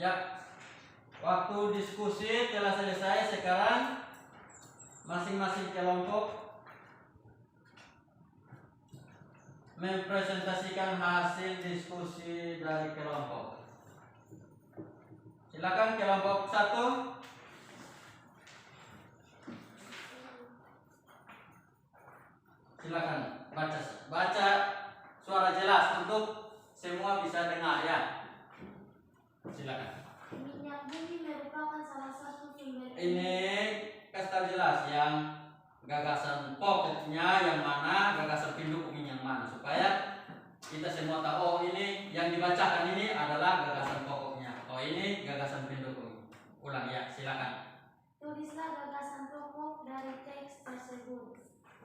Ya, waktu diskusi telah selesai. Sekarang masing-masing kelompok mempresentasikan hasil diskusi dari kelompok. Silakan kelompok 1. Silakan baca suara jelas untuk semua bisa dengar ya. Silakan. Minyak bumi merupakan salah satu sumber. Ini kasih tahu jelas yang gagasan pokoknya yang mana, gagasan pendukung yang mana, supaya kita semua tahu oh ini yang dibacakan ini adalah gagasan pokoknya. Oh ini gagasan pendukung. Ulang ya, silakan. Tulislah gagasan pokok dari teks tersebut.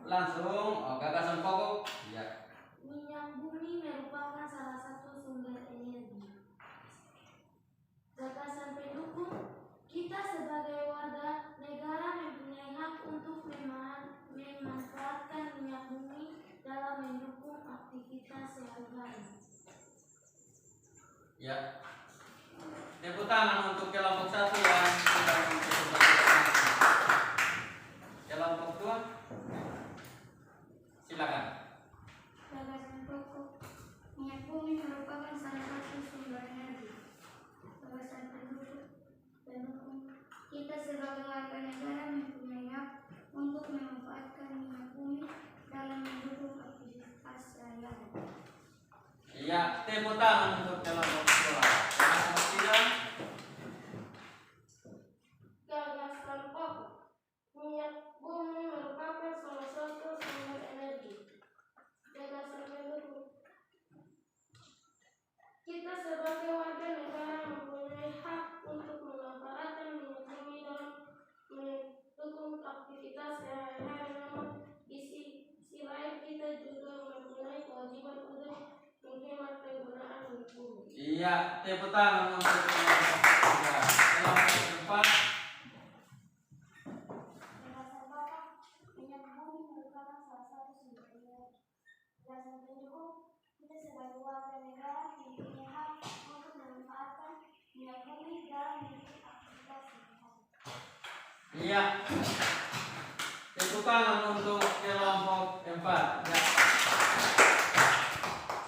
Langsung gagasan pokok ya. Minyak bumi merupakan salah satu sumber energi. Gagasan pendukung, kita sebagai warga negara mempunyai hak untuk memanfaatkan minyak bumi dalam mendukung aktivitas sehari-hari. Ya. Tepuk tangan untuk kelompok 1 yang sudah mempresentasikan. Kelompok 2. Silakan. Gagasan pokok, minyak bumi merupakan salah satu sumber energi. Gagasan pendukung, kita sebagai warga negara mempunyai hak untuk memanfaatkan minyak bumi dalam mendukung aktivitas sehari-hari. Iya, tepuk tangan untuk kelompok 2. Kelompok 3. Gagasan pokok, minyak bumi merupakan salah satu sumber energi. Gagasan pendukung, kita sebagai warga negara mempunyai hak untuk memanfaatkan minyak bumi dalam mendukung aktivitas sehari-hari. Namun di sisi lain kita juga mempunyai kewajiban untuk menghemat penggunaan minyak bumi. Iya, tepuk tangan untuk kelompok 3. Kelompok 4. Gagasan pokok, minyak bumi merupakan salah satu sumber energi. Gagasan pendukung, kita sebagai warga negara mempunyai hak untuk memanfaatkan minyak bumi dalam mendukung aktivitas sehari-hari. Iya. Tepuk tangan untuk kelompok 4. Ya.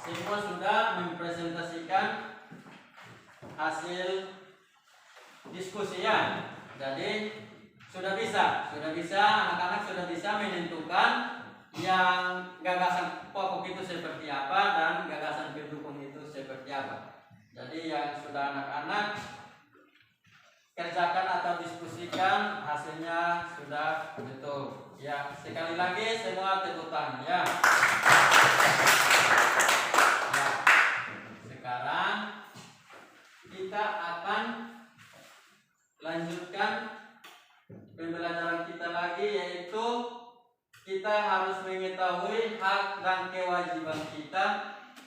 Semua sudah mempresentasikan hasil diskusi ya. Jadi sudah bisa anak-anak sudah bisa menentukan yang gagasan pokok itu seperti apa dan gagasan pendukung itu seperti apa. Jadi yang sudah anak-anak kerjakan atau diskusikan hasilnya sudah betul ya. Sekali lagi semua tepuk tangan ya. Ya. Sekarang kita akan lanjutkan pembelajaran kita lagi, yaitu kita harus mengetahui hak dan kewajiban kita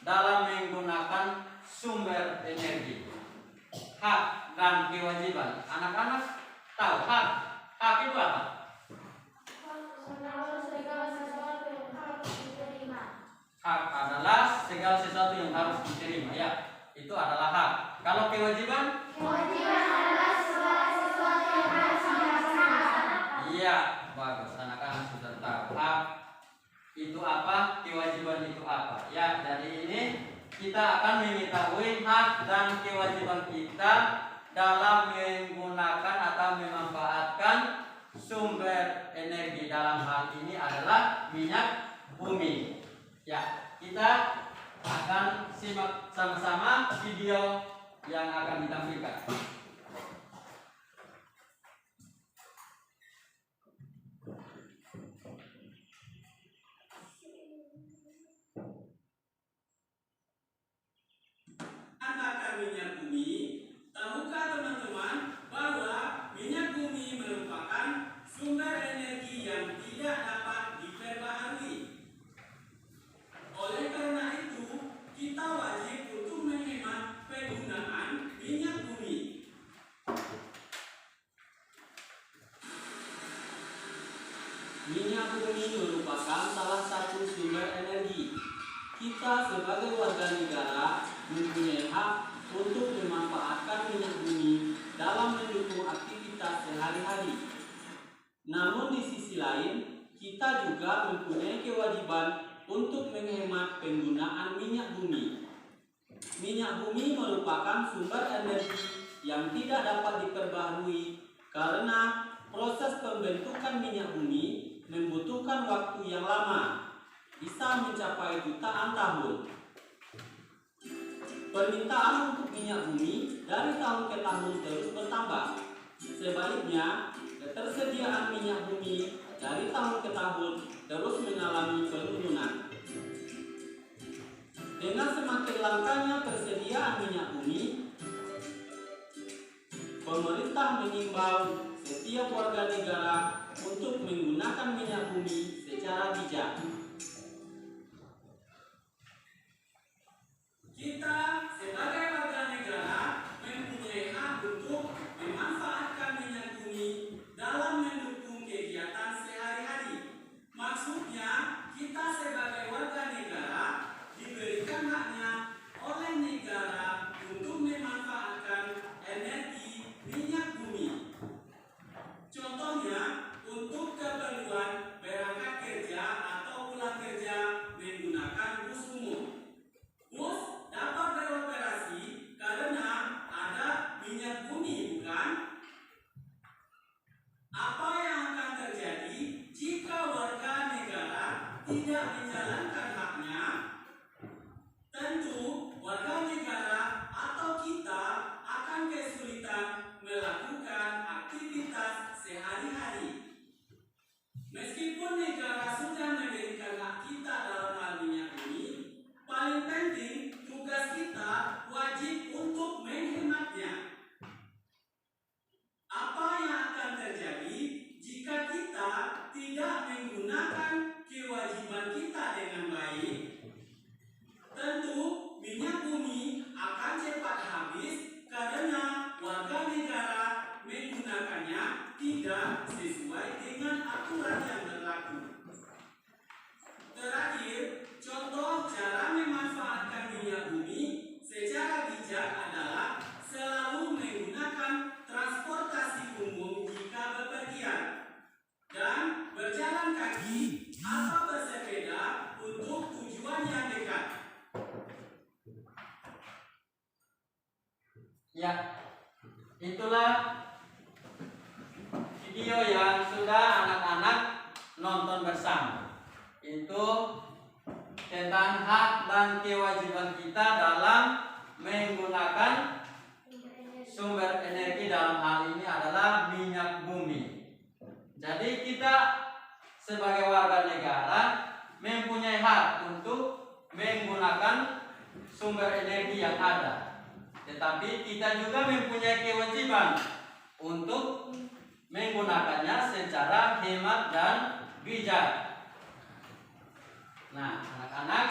dalam menggunakan sumber energi. Hak dan kewajiban. Anak-anak tahu hak itu apa? Hak adalah segala sesuatu yang harus diterima ya. Itu adalah hak. Kalau kewajiban? Kewajiban adalah segala sesuatu yang harus dilaksanakan. Iya, bagus. Anak-anak sudah tahu hak itu apa, kewajiban itu apa. Ya, dari ini kita akan mengetahui hak dan kewajiban kita dalam menggunakan atau memanfaatkan sumber energi. Dalam hal ini adalah minyak bumi. Ya, kita akan simak sama-sama video yang akan ditampilkan. Bakar minyak bumi, tahukah teman-teman bahwa minyak bumi merupakan sumber energi yang tidak dapat diperbaharui. Oleh karena itu, kita wajib untuk menghemat penggunaan minyak bumi. Minyak bumi merupakan salah satu sumber energi. Kita sebagai warga negara mempunyai hak untuk memanfaatkan minyak bumi Namun di sisi lain, kita juga mempunyai kewajiban untuk menghemat penggunaan minyak bumi. Minyak bumi merupakan sumber energi yang tidak dapat diperbaharui karena proses pembentukan minyak bumi membutuhkan waktu yang lama, bisa mencapai jutaan tahun. Permintaan untuk minyak bumi dari tahun ke tahun terus bertambah. Sebaliknya, ketersediaan minyak bumi dari tahun ke tahun terus mengalami penurunan. Dengan semakin langkanya persediaan minyak bumi, pemerintah mengimbau setiap warga negara untuk menggunakan minyak bumi secara bijak. Kita sebagai warga negara mempunyai hak untuk memanfaatkan minyak bumi dalam mendukung kegiatan sehari-hari. Maksudnya, kita sebagai warga negara diberikan haknya oleh negara untuk memanfaatkan energi minyak bumi. Contohnya, untuk keperluan berangkat kerja atau pulang kerja menggunakan bus umum. Bus dapat beroperasi karena ada minyak bumi, bukan? Apa yang akan terjadi jika warga negara tidak menjalankan haknya? Tentu warga negara atau kita akan kesulitan melakukan aktivitas sehari-hari. Meskipun negara sudah memberikan hak kita dalam hal minyak bumi, paling penting tugas kita wajib untuk menghematnya. Apa yang akan terjadi jika kita tidak menggunakan kewajiban kita dengan baik? Tentu minyak bumi akan cepat habis karena warga negara menggunakannya tidak sesuai dengan aturan yang berlaku. Terakhir, contoh cara memanfaatkan minyak bumi secara bijak adalah selalu menggunakan transportasi umum jika bepergian dan berjalan kaki atau bersepeda untuk tujuan yang dekat. Ya, itulah video yang sudah anak-anak nonton bersama. Itu tentang hak dan kewajiban kita dalam menggunakan sumber energi, dalam hal ini adalah minyak bumi. Jadi kita sebagai warga negara mempunyai hak untuk menggunakan sumber energi yang ada. Tetapi kita juga mempunyai kewajiban untuk menggunakannya secara hemat dan bijak. Nah, anak-anak,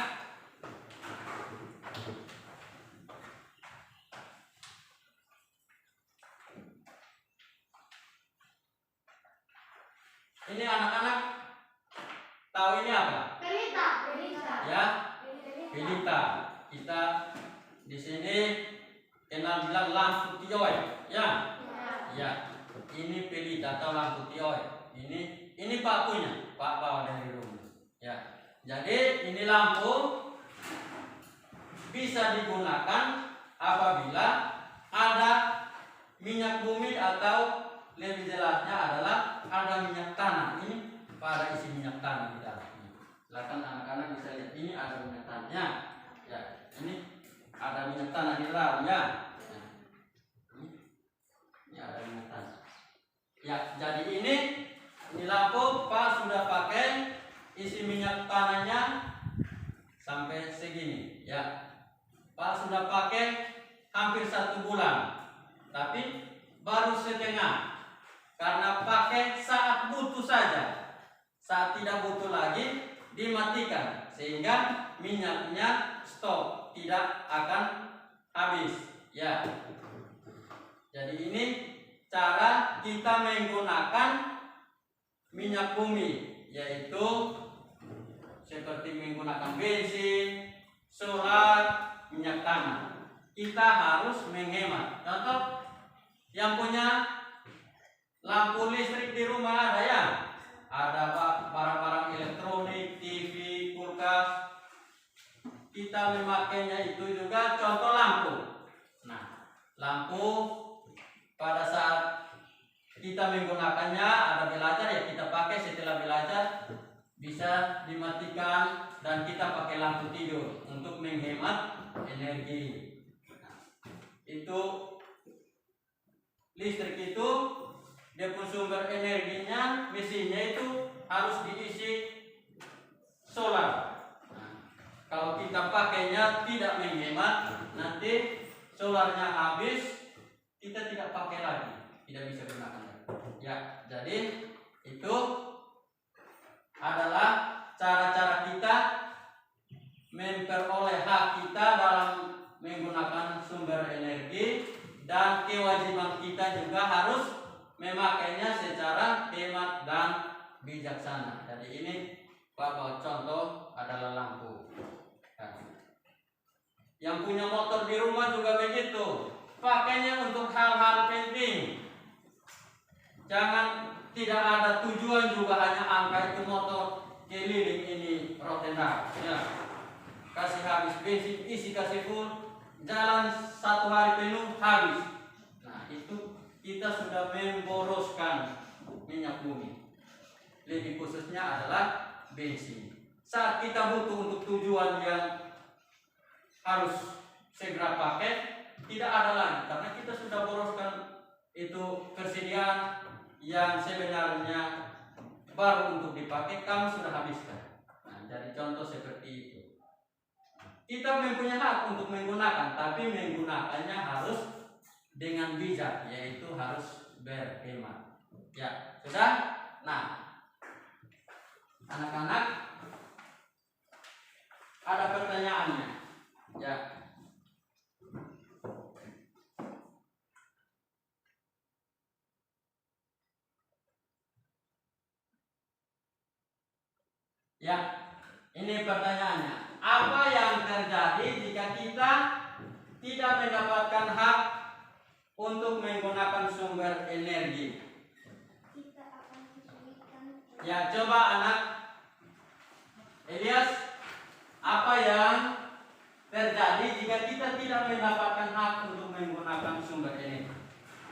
ini anak-anak tahu ini apa? Pelita. Ya, pelita. Kita di sini kenal bilang lampu tioi, ya. Ya, ini pelita atau lampu tioi. Ini Pak punya, Pak bawa dari rumah. Ya, jadi ini lampu bisa digunakan apabila ada minyak bumi atau lebih jelasnya adalah ada minyak tanah. Ini pada isi minyak tanah di dalam. Silakan anak-anak bisa lihat, ini ada minyak tanahnya. Ya, ini ada minyak tanah di dalam, ya. Ini ada minyak tanah. Ya, jadi ini lampu Pak sudah pakai isi minyak tanahnya sampai segini, ya. Pak sudah pakai hampir 1 bulan, tapi baru setengah karena pakai saat butuh saja. Saat tidak butuh lagi dimatikan sehingga minyaknya stop, tidak akan habis, ya. Jadi ini cara kita menggunakan minyak bumi, yaitu seperti menggunakan bensin, solar, minyak tanah. Kita harus menghemat. Contoh yang punya lampu listrik di rumah ada ya? Ada barang-barang elektronik, TV, kulkas. Kita memakainya itu juga contoh lampu. Nah, lampu pada saat kita menggunakannya ada belajar ya kita pakai, setelah belajar bisa dimatikan dan kita pakai lampu tidur untuk menghemat energi. Nah, itu listrik itu dia pun sumber energinya, mesinnya itu harus diisi solar. Nah, kalau kita pakainya tidak menghemat, nanti solarnya habis, kita tidak pakai lagi, tidak bisa gunakan lagi. Ya, jadi itu adalah cara-cara kita memperoleh hak kita dalam menggunakan sumber energi, dan kewajiban kita juga harus memakainya secara hemat dan bijaksana. Jadi ini beberapa contoh adalah lampu. Yang punya motor di rumah juga begitu, pakainya untuk hal-hal penting. Jangan tidak ada tujuan juga hanya angka itu motor keliling ini rotenda. Ya. Kasih habis bensin, isi kasih full, jalan 1 hari penuh habis. Nah itu kita sudah memboroskan minyak bumi. Lebih khususnya adalah bensin. Saat kita butuh untuk tujuan yang harus segera pakai, tidak ada lagi karena kita sudah boroskan itu persediaan yang sebenarnya baru untuk dipakai, kamu sudah habiskan. Nah, jadi contoh seperti itu. Kita mempunyai hak untuk menggunakan, tapi menggunakannya harus dengan bijak, yaitu harus berhemat. Ya, sudah? Nah, anak-anak, ada pertanyaannya? Ya. Ya, ini pertanyaannya. Apa yang terjadi jika kita tidak mendapatkan hak untuk menggunakan sumber energi? Kita akan kesulitan. Ya, coba anak Elias, apa yang terjadi jika kita tidak mendapatkan hak untuk menggunakan sumber energi?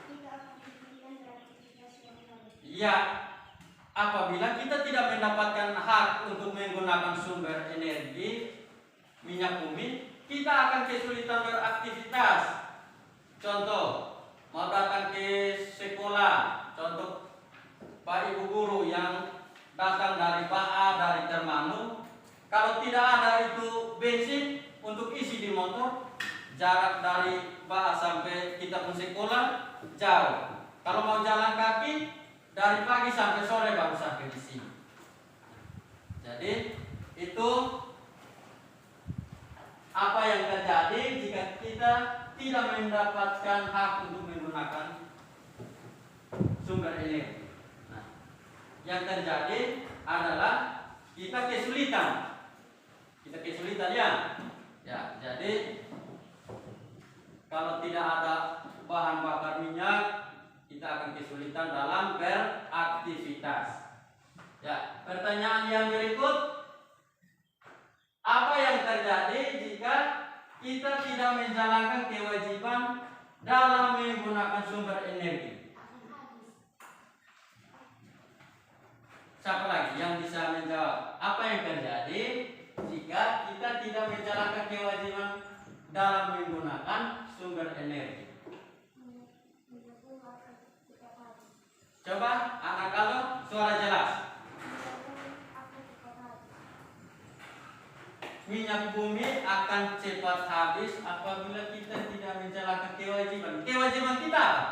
Kita akan kesulitan beraktivitas yang lain. Ya, apabila kita tidak mendapatkan hak untuk menggunakan sumber energi minyak bumi, kita akan kesulitan beraktivitas. Contoh, mau datang ke sekolah, contoh Pak Ibu guru yang datang dari Pak A dari Termanu, kalau tidak ada itu bensin untuk isi di motor, jarak dari Pak A sampai kita pun sekolah jauh. Kalau mau jalan kaki dari pagi sampai sore baru sampai di sini. Jadi itu apa yang terjadi jika kita tidak mendapatkan hak untuk menggunakan sumber energi. Nah, yang terjadi adalah kita kesulitan. Kita kesulitan ya. Ya, jadi kalau tidak ada bahan bakar minyak, kita akan kesulitan dalam beraktivitas. Ya, pertanyaan yang berikut, apa yang terjadi jika kita tidak menjalankan kewajiban dalam menggunakan sumber energi? Siapa lagi yang bisa menjawab? Apa yang terjadi jika kita tidak menjalankan kewajiban dalam menggunakan sumber energi? Coba anak kalau suara jelas. Minyak bumi akan cepat habis apabila kita tidak menjalankan kewajiban. Kewajiban kita apa?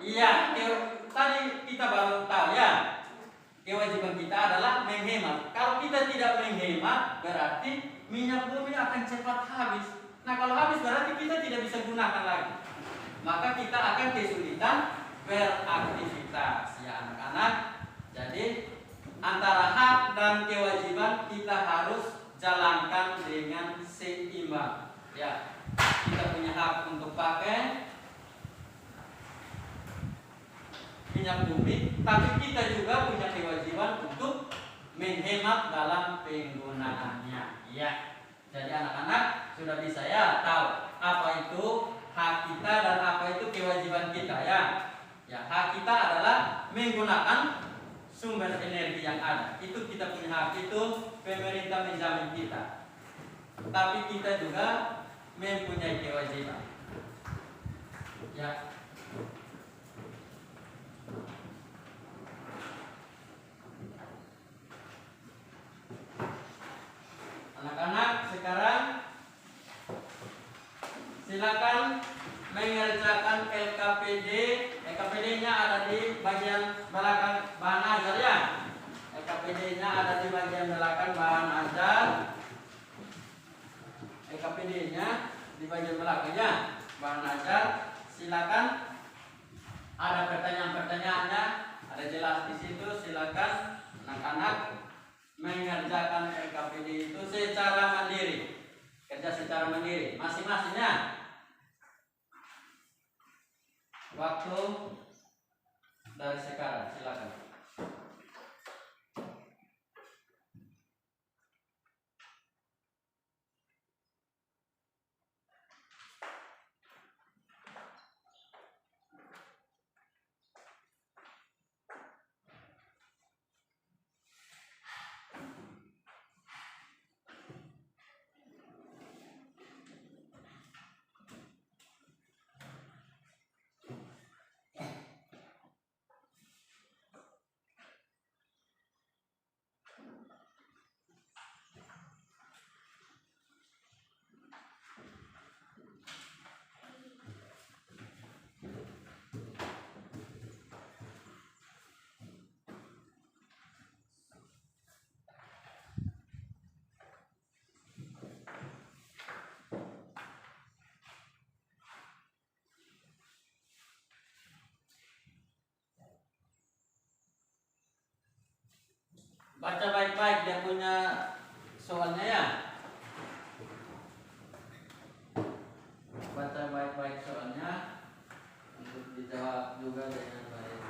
Iya, tadi kita baru tahu ya. Kewajiban kita adalah menghemat. Kalau kita tidak menghemat, berarti minyak bumi akan cepat habis. Nah, kalau habis berarti kita tidak bisa gunakan lagi. Maka kita akan kesulitan beraktivitas ya anak-anak. Jadi antara hak dan kewajiban kita harus jalankan dengan seimbang. Ya, kita punya hak untuk pakai, minyak bumi, tapi kita juga punya kewajiban untuk menghemat dalam penggunaannya. Ya. Jadi anak-anak sudah bisa ya tahu apa itu hak kita dan apa itu kewajiban kita ya. Ya, hak kita adalah menggunakan sumber energi yang ada. Itu kita punya hak, itu pemerintah menjamin kita. Tapi kita juga mempunyai kewajiban. Ya. Anak-anak sekarang silakan mengerjakan LKPD. LKPD-nya ada di bagian belakang bahan ajar ya. LKPD-nya ada di bagian belakang bahan ajar. LKPD-nya di bagian belakangnya bahan ajar. Silakan, ada pertanyaan-pertanyaannya, ada jelas di situ. Silakan anak-anak mengerjakan LKPD itu secara mandiri. Kerja secara mandiri masing-masingnya. Waktu dari sekarang, silakan. Baca baik-baik dia punya soalnya ya. Baca baik-baik soalnya untuk dijawab juga dengan baik.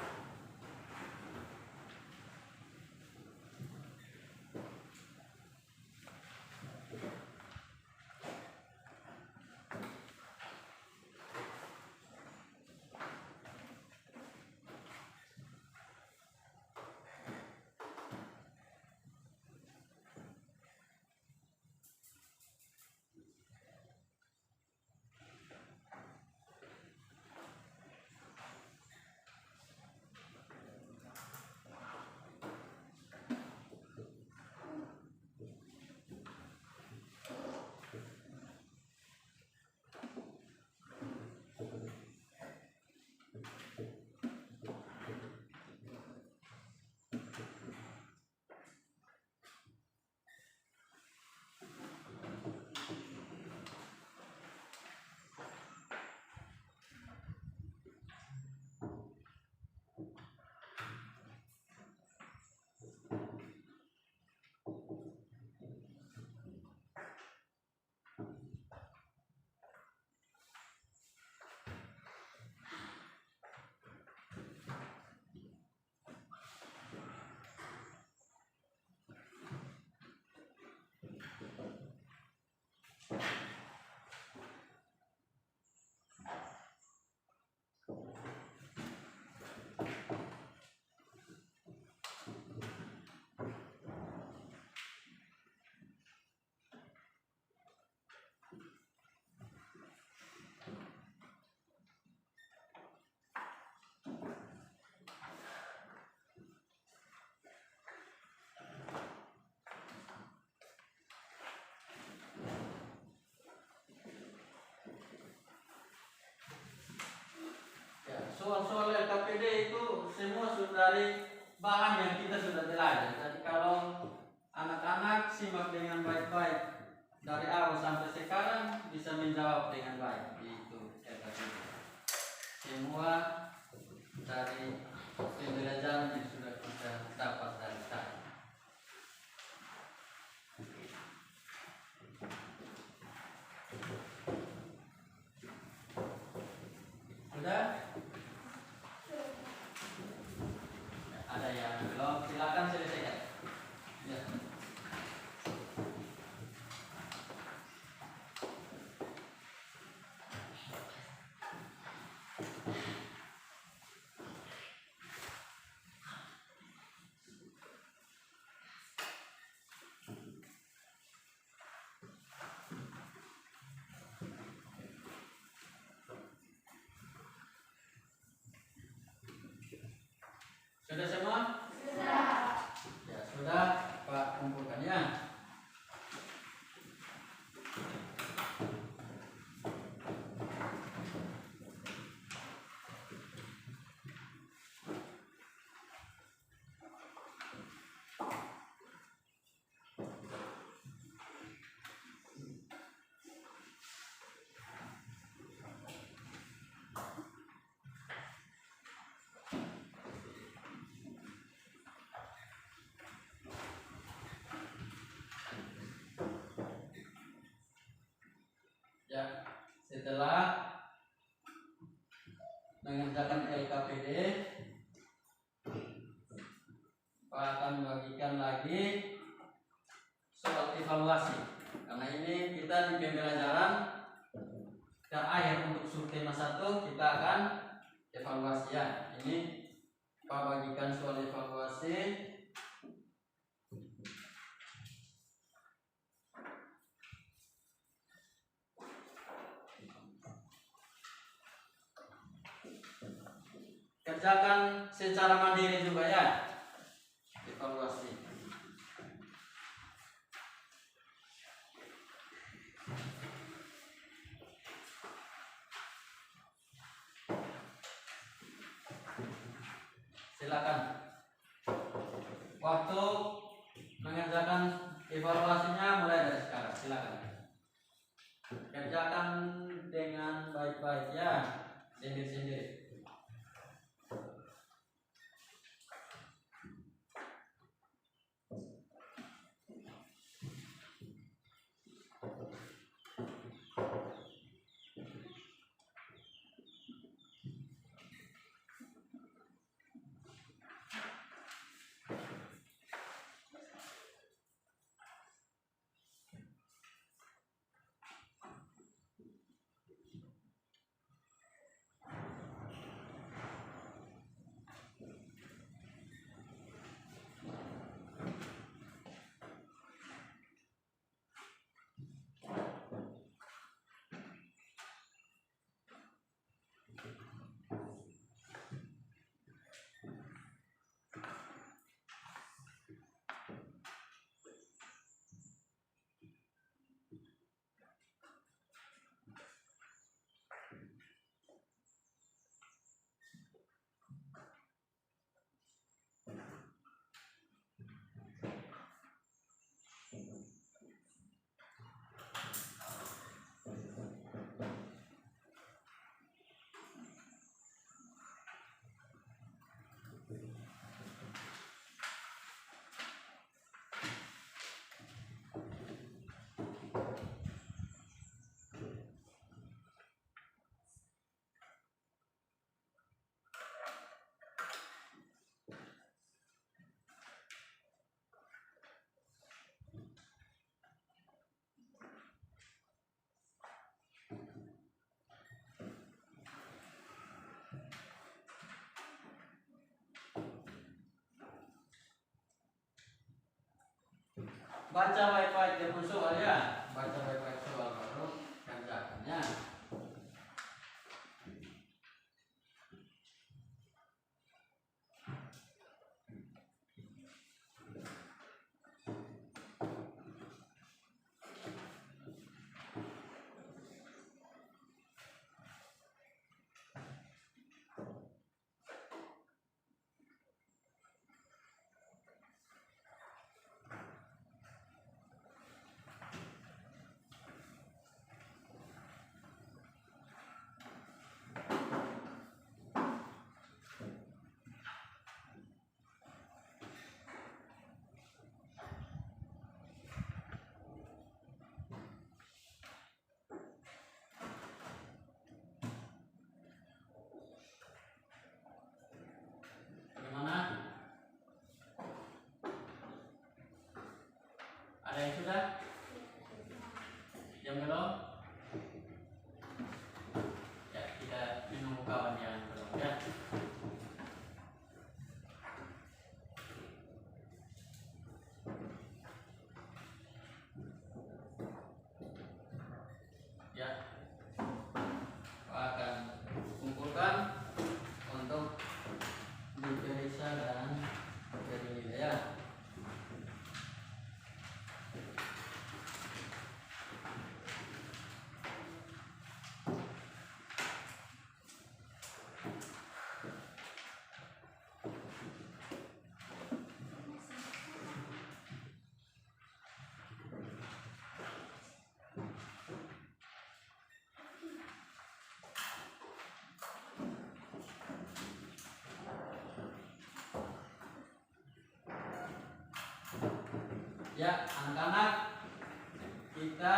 Soal-soal LKPD itu semua sudah dari bahan yang kita sudah belajar. Jadi kalau anak-anak simak dengan baik-baik dari awal sampai sekarang bisa menjawab dengan baik. Itu LKPD. Semua dari pembelajaran yang sudah kita dapat dari tadi. Sudah? Sudah semua? Sudah. Ya sudah, Pak kumpulkan ya. Ya, setelah mengerjakan LKPD, Pak akan membagikan lagi soal evaluasi. Karena ini kita di pembelajaran terakhir untuk subtema 1 kita akan evaluasi ya. Ini Pak bagikan soal evaluasi. Kerjakan secara mandiri juga ya. Evaluasi. Silakan. Waktu mengerjakan evaluasinya mulai dari sekarang. Silakan. Kerjakan dengan baik-baik ya. Sendiri-sendiri. Baca baik-baik jemput soal ya. Baca baik-baik soal baru kerjakannya. Bagaimana? Ada yang sudah? Yang belum? Ya, kita menunggu kawan yang belum ya. Ya, Pak akan kumpulkan untuk diperiksa dan Ya, anak-anak, kita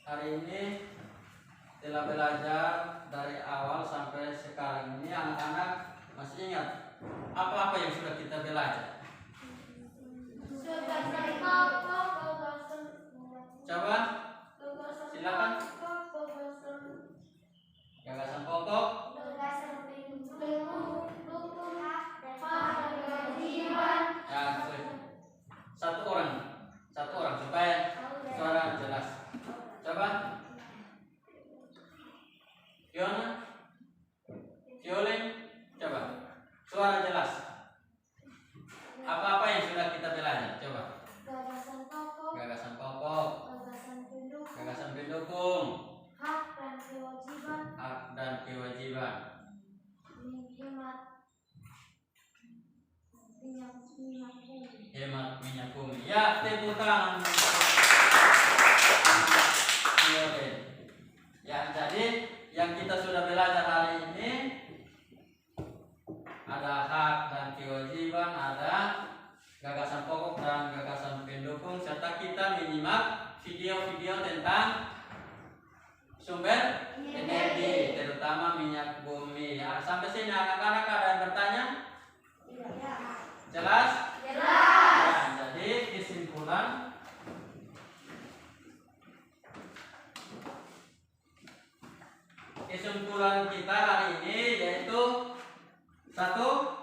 hari ini telah belajar dari awal sampai sekarang ini. Anak-anak masih ingat apa-apa yang sudah kita belajar? Coba silakan. Gagasan pokok. Ya, satu orang supaya suara jelas. Coba. Fiona, Violin, coba. Suara jelas. Apa-apa yang sudah kita belajar? Coba. Gagasan pokok, gagasan pendukung, hak dan kewajiban. Hemat minyak bumi. Ya, tepuk tangan. Ya, jadi yang kita sudah belajar hari ini ada hak dan kewajiban, ada gagasan pokok dan gagasan pendukung, serta kita menyimak video-video tentang sumber energi, terutama minyak bumi. Ya, sampai sini anak-anak ada yang bertanya? Jelas? Ya, jadi kesimpulan kita hari ini yaitu satu,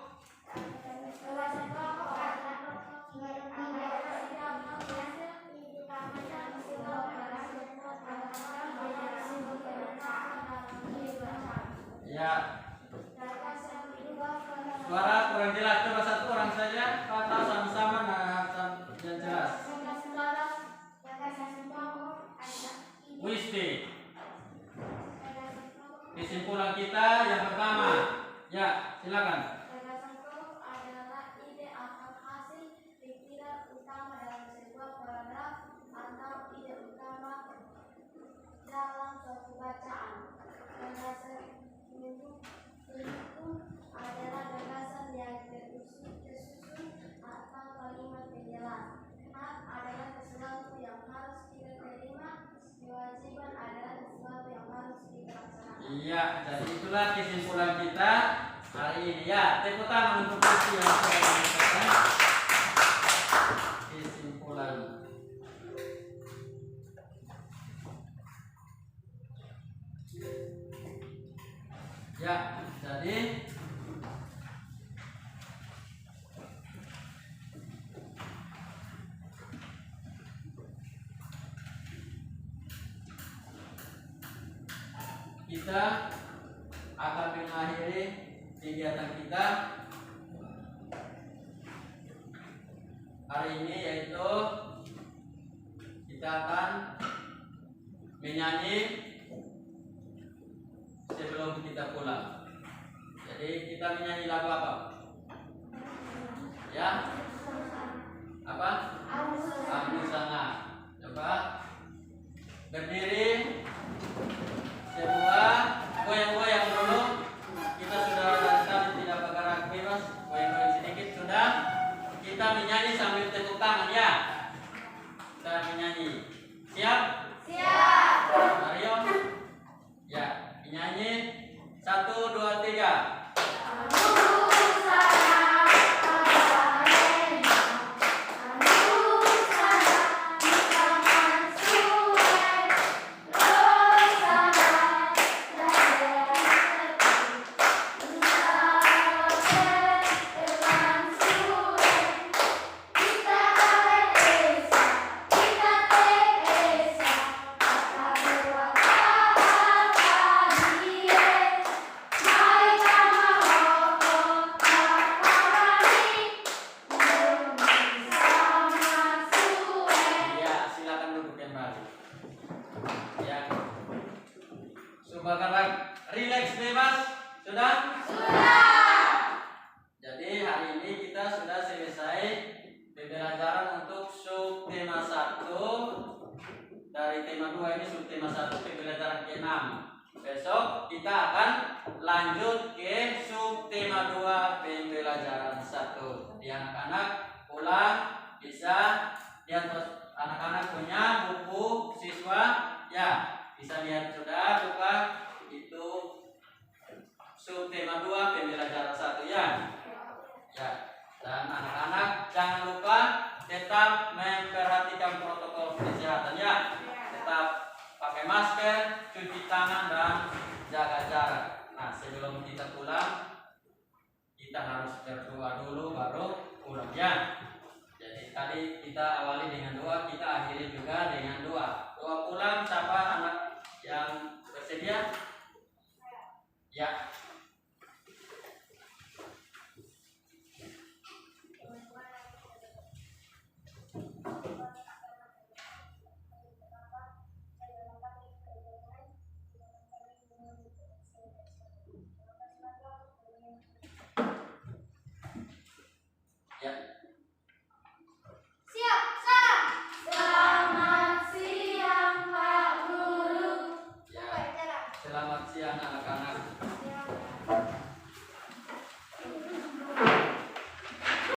ya, suara kurang jelas. Coba satu orang saja kata sama-sama yang jelas. Wisti. Kesimpulan kita yang pertama, ya silakan. Gagasan pokok adalah ide atau hasil pikiran utama dalam sebuah paragraf atau ide utama dalam suatu bacaan. Gagasan pendukung adalah gagasan yang tersusun atau kalimat penjelas. Hak adalah sesuatu yang harus kita terima. Kewajiban adalah sesuatu yang harus kita laksanakan. Iya, jadi itulah kesimpulan kita hari ini. Ya, tepuk tangan untuk Wisti yang sudah menyampaikan kesimpulan. Ya, jadi kita akan mengakhiri kegiatan kita hari ini, yaitu kita akan menyanyi sebelum kita pulang. Jadi kita menyanyi lagu apa? Ya? Apa? Aku Sana. Coba berdiri semua, goyang-goyang dulu. Kita sudah dari tadi tidak bergerak bebas, goyang-goyang sedikit sudah. Kita menyanyi sambil tepuk tangan, ya. Kita menyanyi. Siap? Siap. Mario? Ya, menyanyi. 1, 2, 3. Bergerak rileks bebas, sudah? Jadi hari ini kita sudah selesai pembelajaran untuk subtema 1. Dari tema 2 ini subtema 1 pembelajaran ke-6. Besok kita akan lanjut ke subtema 2 pembelajaran 1. Di anak-anak pulang bisa lihat, anak-anak punya buku siswa ya, bisa lihat sudah buka itu subtema 2 pembelajaran 1 ya. Ya. Dan anak-anak jangan lupa tetap memperhatikan protokol kesehatan ya. Tetap pakai masker, cuci tangan dan jaga jarak. Nah, sebelum kita pulang kita harus berdoa dulu baru pulang ya. Jadi tadi kita awali dengan doa, kita akhiri juga dengan doa. Doa pulang siapa anak yang bersedia? Ya. Ya. Siap, salam. Selamat siang, Pak Guru. Ya. Selamat siang anak-anak.